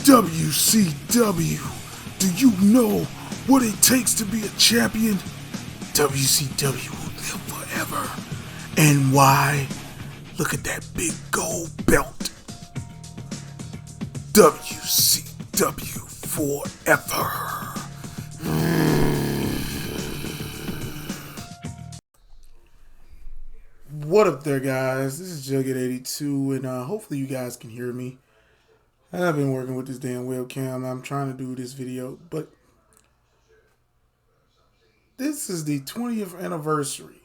WCW. Do you know what it takes to be a champion? WCW will live forever. And why? Look at that big gold belt. WCW forever. What up there, guys? This is Jughead82, and hopefully you guys can hear me. I've been working with this damn webcam. I'm trying to do this video, but this is the 20th anniversary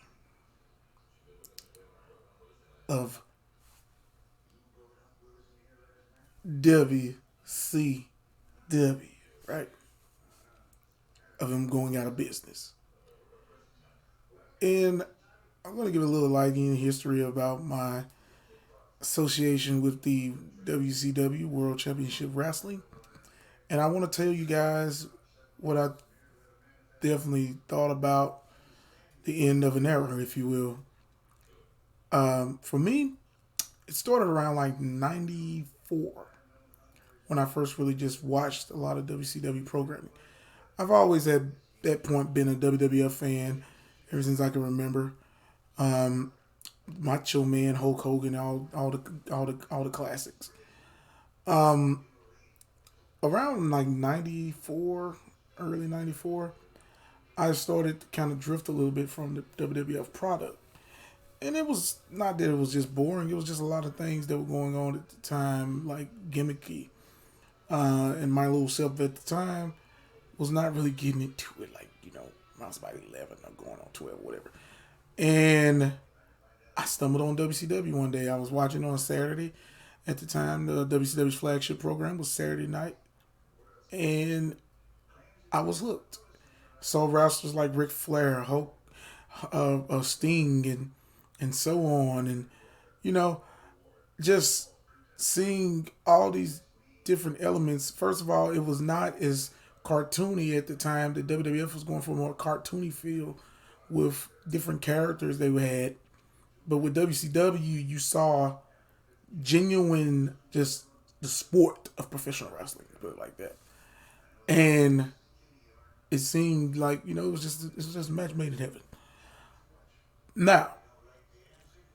of WCW, right? Of them going out of business. And I'm going to give a little lighting history about my association with the WCW, World Championship Wrestling. And I want to tell you guys what I definitely thought about the end of an era, if you will. For me, it started around like 94 when I first really just watched a lot of WCW programming. I've always at that point been a WWF fan ever since I can remember. Macho Man, Hulk Hogan, all the classics. Around like 94, early 94, I started to kind of drift a little bit from the WWF product. And it was not that it was just boring. It was just a lot of things that were going on at the time, like gimmicky. And my little self at the time was not really getting into it. Like, you know, I was about 11 or going on 12 or whatever. And I stumbled on WCW one day. I was watching on Saturday. At the time, the WCW's flagship program was Saturday night. And I was hooked. Saw wrestlers like Ric Flair, Hulk, Sting, and so on. And, you know, just seeing all these different elements. First of all, it was not as cartoony at the time. The WWF was going for a more cartoony feel with different characters they had. But with WCW, you saw genuine, just the sport of professional wrestling, put it like that. And it seemed like, you know, it was just a match made in heaven. Now,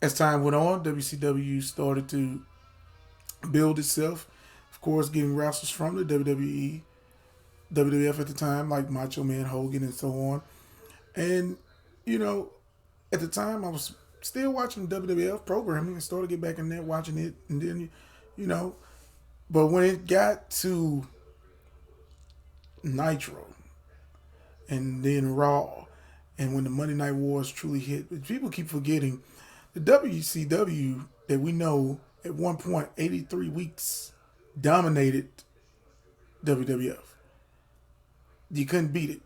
as time went on, WCW started to build itself. Of course, getting wrestlers from the WWE, WWF at the time, like Macho Man, Hogan, and so on. And, you know, at the time, I was still watching WWF programming and started to get back in there watching it. And then, you know, but when it got to Nitro and then Raw, and when the Monday Night Wars truly hit, people keep forgetting the WCW that we know at one point, 83 weeks, dominated WWF. You couldn't beat it.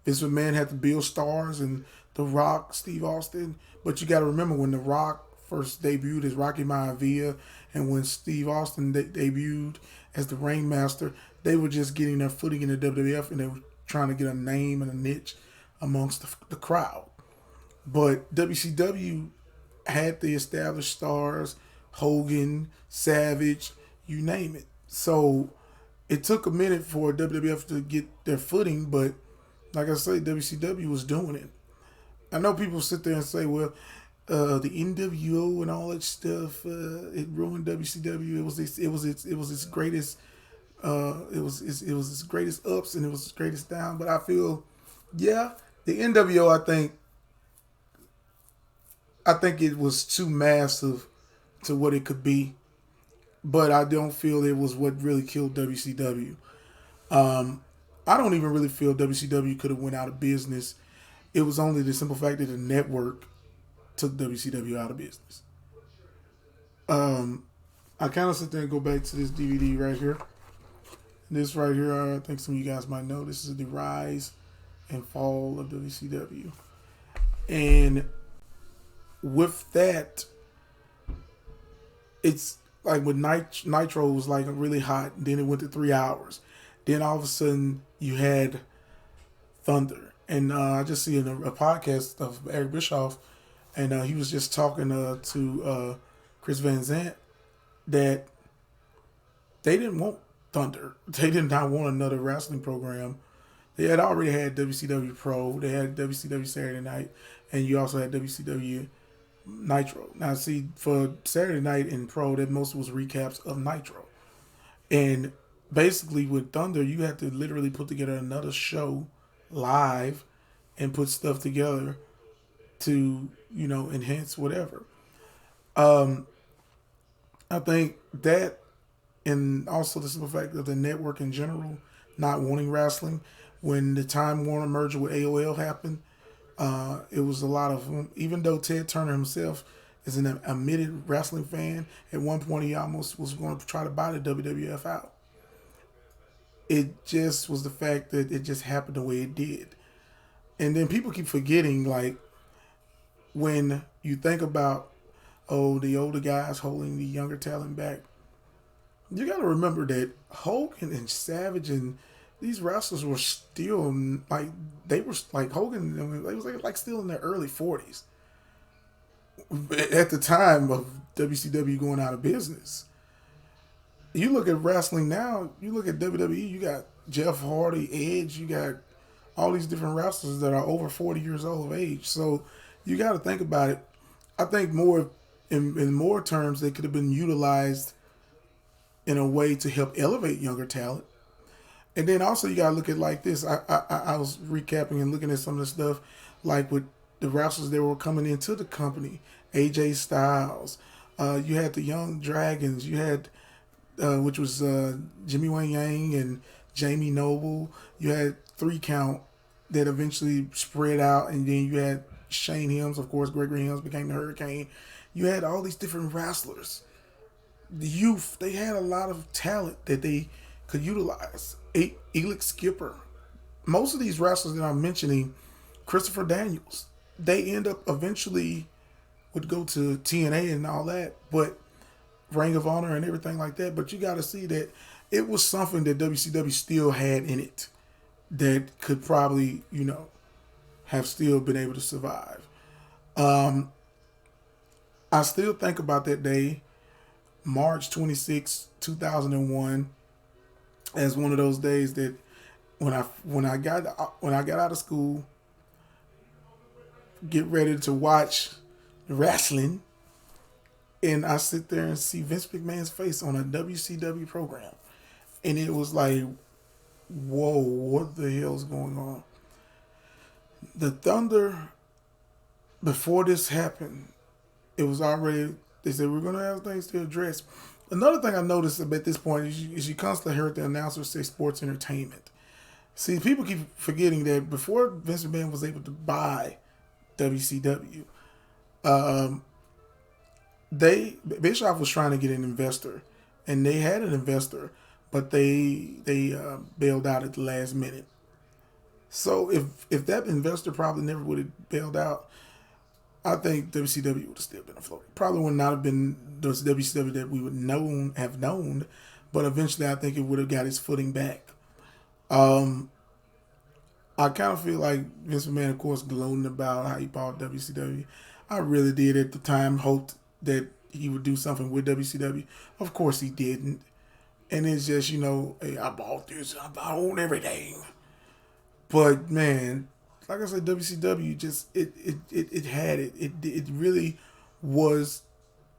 Vince McMahon had to build stars, and The Rock, Steve Austin. But you got to remember when The Rock first debuted as Rocky Maivia, and when Steve Austin debuted as the Ringmaster, they were just getting their footing in the WWF, and they were trying to get a name and a niche amongst the crowd. But WCW had the established stars, Hogan, Savage, you name it. So it took a minute for WWF to get their footing, but like I say, WCW was doing it. I know people sit there and say, well, the NWO and all that stuff, it ruined WCW. It was its greatest its greatest ups, and it was its greatest down. But I feel, yeah, the NWO, I think it was too massive to what it could be. But I don't feel it was what really killed WCW. I don't even really feel WCW could have went out of business. It was only the simple fact that the network took WCW out of business. I kind of sit there and go back to this DVD right here. This right here, I think some of you guys might know. This is the rise and fall of WCW. And with that, it's like with Nitro was like really hot, and then it went to 3 hours. Then all of a sudden you had Thunder. And I just see in a podcast of Eric Bischoff, and he was just talking to Chris Van Zandt that they didn't want Thunder. They did not want another wrestling program. They had already had WCW Pro. They had WCW Saturday Night, and you also had WCW Nitro. Now, see, for Saturday Night and Pro, that most was recaps of Nitro. And basically, with Thunder, you had to literally put together another show live and put stuff together to, enhance whatever. Um, I think that, and also the simple fact of the network in general not wanting wrestling, when the Time Warner merger with AOL happened, it was a lot of, even though Ted Turner himself is an admitted wrestling fan, at one point he almost was going to try to buy the WWF out. It just was the fact that it just happened the way it did. And then people keep forgetting, like, when you think about, oh, the older guys holding the younger talent back, you got to remember that Hogan and Savage and these wrestlers were still like, they were like Hogan. They was like still in their early 40s at the time of WCW going out of business. You look at wrestling now. You look at WWE. You got Jeff Hardy, Edge. You got all these different wrestlers that are over 40 years old of age. So you got to think about it. I think more in more terms, they could have been utilized in a way to help elevate younger talent. And then also you gotta look at like this. I was recapping and looking at some of the stuff, like with the wrestlers that were coming into the company. AJ Styles, you had the Young Dragons, you had which was Jimmy Wang Yang and Jamie Noble. You had 3 Count that eventually spread out, and then you had Shane Helms, of course. Gregory Helms became the Hurricane. You had all these different wrestlers. The youth, they had a lot of talent that they could utilize. Elix Skipper. Most of these wrestlers that I'm mentioning, Christopher Daniels, they end up eventually would go to TNA and all that, but Ring of Honor and everything like that. But you got to see that it was something that WCW still had in it that could probably, have still been able to survive. Um, I still think about that day, March 26, 2001, as one of those days that when I got out of school, get ready to watch wrestling, and I sit there and see Vince McMahon's face on a WCW program, and it was like, whoa, what the hell's going on? The Thunder, before this happened, it was already, they said we're gonna have things to address. Another thing I noticed at this point is you constantly heard the announcers say sports entertainment. See, people keep forgetting that before Vince McMahon was able to buy WCW, um, Bischoff was trying to get an investor, and they had an investor, but they bailed out at the last minute. So if that investor probably never would have bailed out, I think WCW would have still been afloat. Probably would not have been the WCW that we would have known, but eventually I think it would have got its footing back. Um, I kind of feel like Vince McMahon, of course, gloating about how he bought WCW. I really did at the time hoped that he would do something with WCW. Of course, he didn't. And it's just, hey, I bought this, I own everything. But man, like I said, WCW just it had it. It really was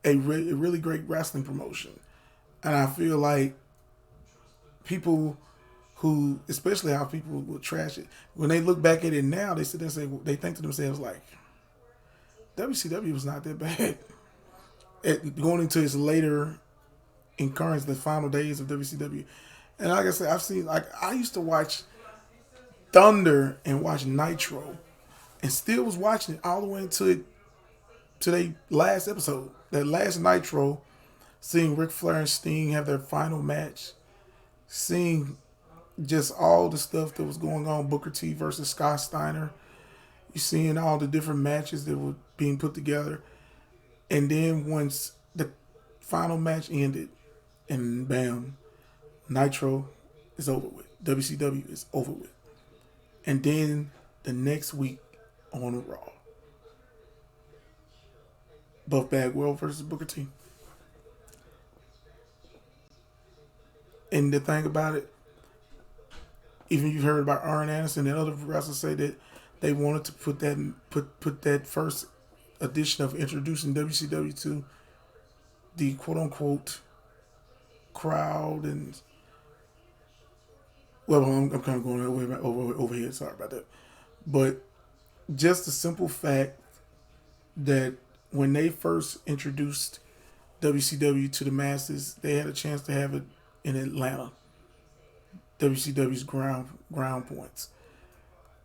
a really great wrestling promotion, and I feel like people who, especially how people will trash it, when they look back at it now, they sit there and say, they think to themselves like, WCW was not that bad. Going into its later incurrence, the final days of WCW, and like I said, I've seen, like, I used to watch Thunder and watch Nitro, and still was watching it all the way until their last episode, that last Nitro, seeing Ric Flair and Sting have their final match, seeing just all the stuff that was going on, Booker T versus Scott Steiner, you seeing all the different matches that were being put together, and then once the final match ended, and bam, Nitro is over with, WCW is over with, and then the next week on Raw, Buff Bagwell versus Booker T. And the thing about it, even you've heard about Arn Anderson and other wrestlers say that they wanted to put that first edition of introducing WCW to the quote unquote crowd. And well, I'm kind of going over here. Sorry about that. But just the simple fact that when they first introduced WCW to the masses, they had a chance to have it in Atlanta. WCW's ground points,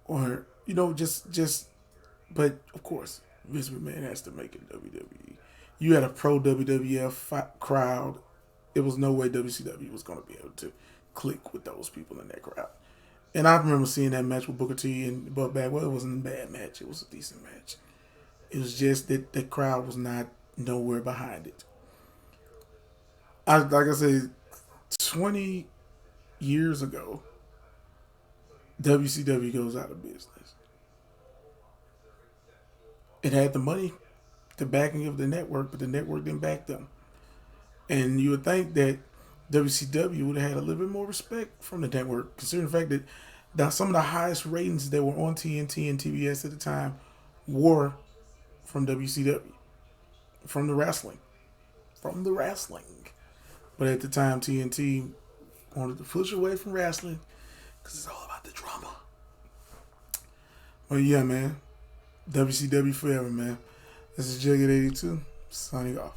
or just. But of course, Vince McMahon has to make it WWE. You had a pro WWF crowd. It was no way WCW was going to be able to click with those people in that crowd. And I remember seeing that match with Booker T and Buck Bagwell. It wasn't a bad match. It was a decent match. It was just that the crowd was not nowhere behind it. Like I said, 20 years ago, WCW goes out of business. It had the money, the backing of the network, but the network didn't back them. And you would think that WCW would have had a little bit more respect from the network, considering the fact that some of the highest ratings that were on TNT and TBS at the time were from WCW, from the wrestling. But at the time, TNT wanted to push away from wrestling because it's all about the drama. But yeah, man, WCW forever, man. This is Jugget 82, signing off.